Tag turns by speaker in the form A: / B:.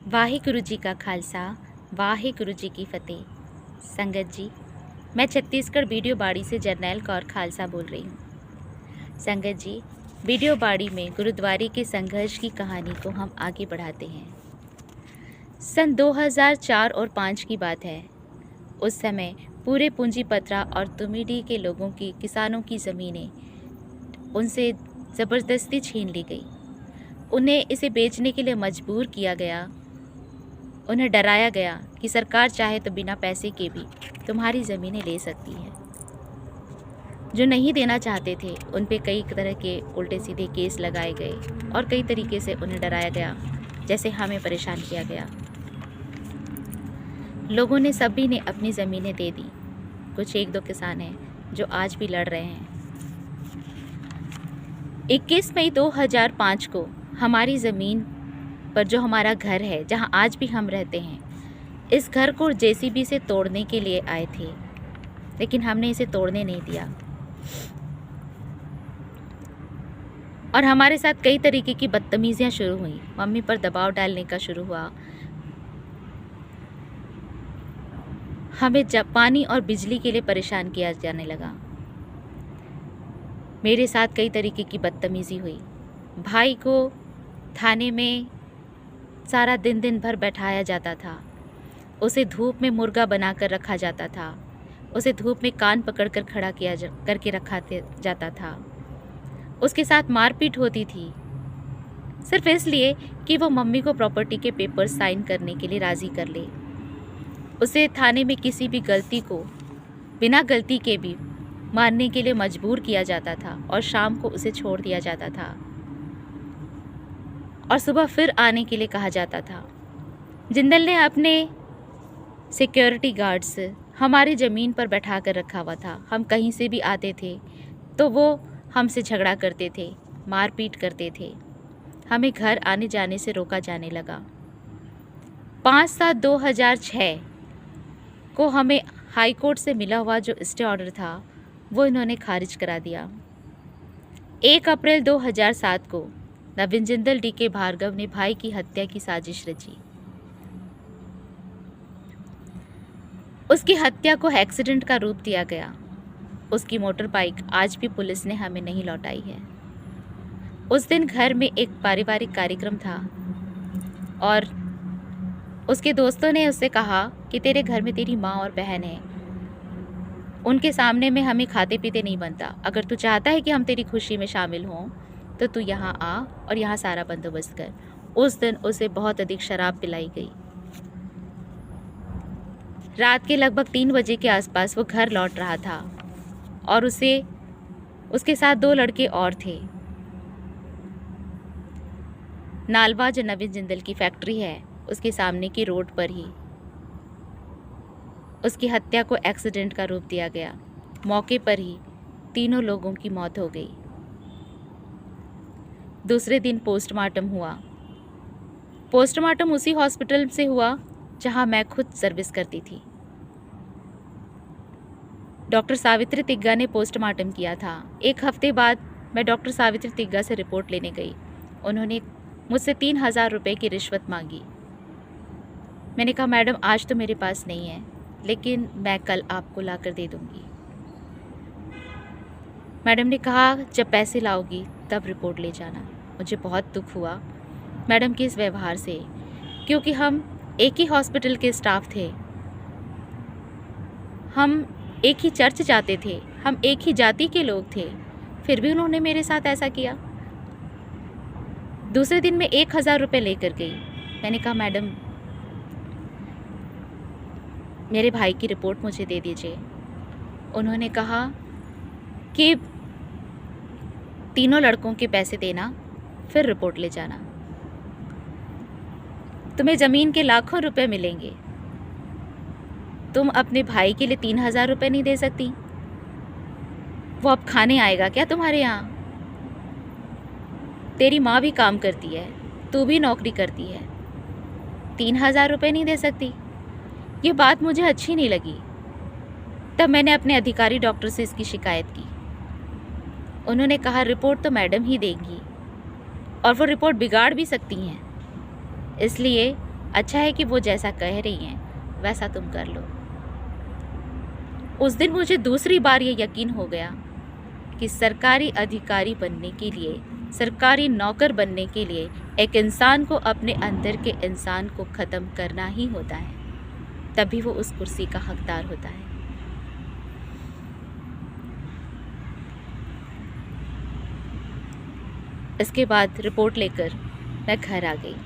A: वाहिगुरु जी का खालसा वाहिगुरु जी की फतेह। संगत जी, मैं छत्तीसगढ़ वीडियो बाड़ी से जरनैल कौर खालसा बोल रही हूँ। संगत जी, वीडियो बाड़ी में गुरुद्वारे के संघर्ष की कहानी को हम आगे बढ़ाते हैं। सन 2004 और 5 की बात है। उस समय पूरे पूंजीपत्रा और तुमिडी के लोगों की, किसानों की ज़मीनें उनसे ज़बरदस्ती छीन ली गई। उन्हें इसे बेचने के लिए मजबूर किया गया। उन्हें डराया गया कि सरकार चाहे तो बिना पैसे के भी तुम्हारी ज़मीनें ले सकती है। जो नहीं देना चाहते थे उन पे कई तरह के उल्टे सीधे केस लगाए गए और कई तरीके से उन्हें डराया गया, जैसे हमें परेशान किया गया। लोगों ने, सभी ने अपनी ज़मीनें दे दी। कुछ एक दो किसान हैं जो आज भी लड़ रहे हैं। 21 मई 2005 को हमारी ज़मीन पर जो हमारा घर है, जहां आज भी हम रहते हैं, इस घर को जेसीबी से तोड़ने के लिए आए थे, लेकिन हमने इसे तोड़ने नहीं दिया। और हमारे साथ कई तरीके की बदतमीजियां शुरू हुई। मम्मी पर दबाव डालने का शुरू हुआ। हमें जब पानी और बिजली के लिए परेशान किया जाने लगा। मेरे साथ कई तरीके की बदतमीजी हुई। भाई को थाने में सारा दिन भर बैठाया जाता था। उसे धूप में मुर्गा बनाकर रखा जाता था। उसे धूप में कान पकड़कर खड़ा करके रखा जाता था। उसके साथ मारपीट होती थी, सिर्फ इसलिए कि वो मम्मी को प्रॉपर्टी के पेपर साइन करने के लिए राज़ी कर ले। उसे थाने में किसी भी गलती को बिना गलती के भी मानने के लिए मजबूर किया जाता था और शाम को उसे छोड़ दिया जाता था और सुबह फिर आने के लिए कहा जाता था। जिंदल ने अपने सिक्योरिटी गार्ड्स हमारी ज़मीन पर बैठा कर रखा हुआ था। हम कहीं से भी आते थे तो वो हमसे झगड़ा करते थे, मारपीट करते थे। हमें घर आने जाने से रोका जाने लगा। 5/7/2006 को हमें हाई कोर्ट से मिला हुआ जो स्टे ऑर्डर था वो इन्होंने खारिज करा दिया। 1 अप्रैल 2007 को नवीन जिंदल DK भार्गव ने भाई की हत्या की साजिश रची। उसकी हत्या को एक्सीडेंट का रूप दिया गया। उसकी मोटर बाइक आज भी पुलिस ने हमें नहीं लौटाई है। उस दिन घर में एक पारिवारिक कार्यक्रम था और उसके दोस्तों ने उससे कहा कि तेरे घर में तेरी माँ और बहन है, उनके सामने में हमें खाते पीते नहीं बनता। अगर तू चाहता है कि हम तेरी खुशी में शामिल हों तो तू यहाँ आ और यहाँ सारा बंदोबस्त कर। उस दिन उसे बहुत अधिक शराब पिलाई गई। रात के लगभग 3 बजे के आसपास वो घर लौट रहा था और उसके साथ 2 लड़के और थे। नालवा जो नवीन जिंदल की फैक्ट्री है उसके सामने की रोड पर ही उसकी हत्या को एक्सीडेंट का रूप दिया गया। मौके पर ही 3 लोगों की मौत हो गई। दूसरे दिन पोस्टमार्टम हुआ। पोस्टमार्टम उसी हॉस्पिटल से हुआ जहां मैं खुद सर्विस करती थी। डॉक्टर सावित्री तिग्गा ने पोस्टमार्टम किया था। 1 हफ्ते बाद मैं डॉक्टर सावित्री तिग्गा से रिपोर्ट लेने गई। उन्होंने मुझसे 3000 रुपये की रिश्वत मांगी। मैंने कहा मैडम आज तो मेरे पास नहीं है, लेकिन मैं कल आपको ला कर दे दूँगी। मैडम ने कहा जब पैसे लाओगी तब रिपोर्ट ले जाना। मुझे बहुत दुख हुआ मैडम के इस व्यवहार से, क्योंकि हम एक ही हॉस्पिटल के स्टाफ थे, हम एक ही चर्च जाते थे, हम एक ही जाति के लोग थे, फिर भी उन्होंने मेरे साथ ऐसा किया। दूसरे दिन मैं 1000 रुपये लेकर गई। मैंने कहा मैडम मेरे भाई की रिपोर्ट मुझे दे दीजिए। उन्होंने कहा कि 3 लड़कों के पैसे देना फिर रिपोर्ट ले जाना, तुम्हें ज़मीन के लाखों रुपए मिलेंगे, तुम अपने भाई के लिए 3000 रुपये नहीं दे सकती? वो अब खाने आएगा क्या तुम्हारे यहाँ? तेरी माँ भी काम करती है, तू भी नौकरी करती है, 3000 रुपये नहीं दे सकती? ये बात मुझे अच्छी नहीं लगी। तब मैंने अपने अधिकारी डॉक्टर से इसकी शिकायत की। उन्होंने कहा रिपोर्ट तो मैडम ही देंगी और वो रिपोर्ट बिगाड़ भी सकती हैं, इसलिए अच्छा है कि वो जैसा कह रही हैं वैसा तुम कर लो। उस दिन मुझे दूसरी बार ये यकीन हो गया कि सरकारी अधिकारी बनने के लिए, सरकारी नौकर बनने के लिए एक इंसान को अपने अंदर के इंसान को ख़त्म करना ही होता है, तभी वो उस कुर्सी का हकदार होता है। इसके बाद रिपोर्ट लेकर मैं घर आ गई।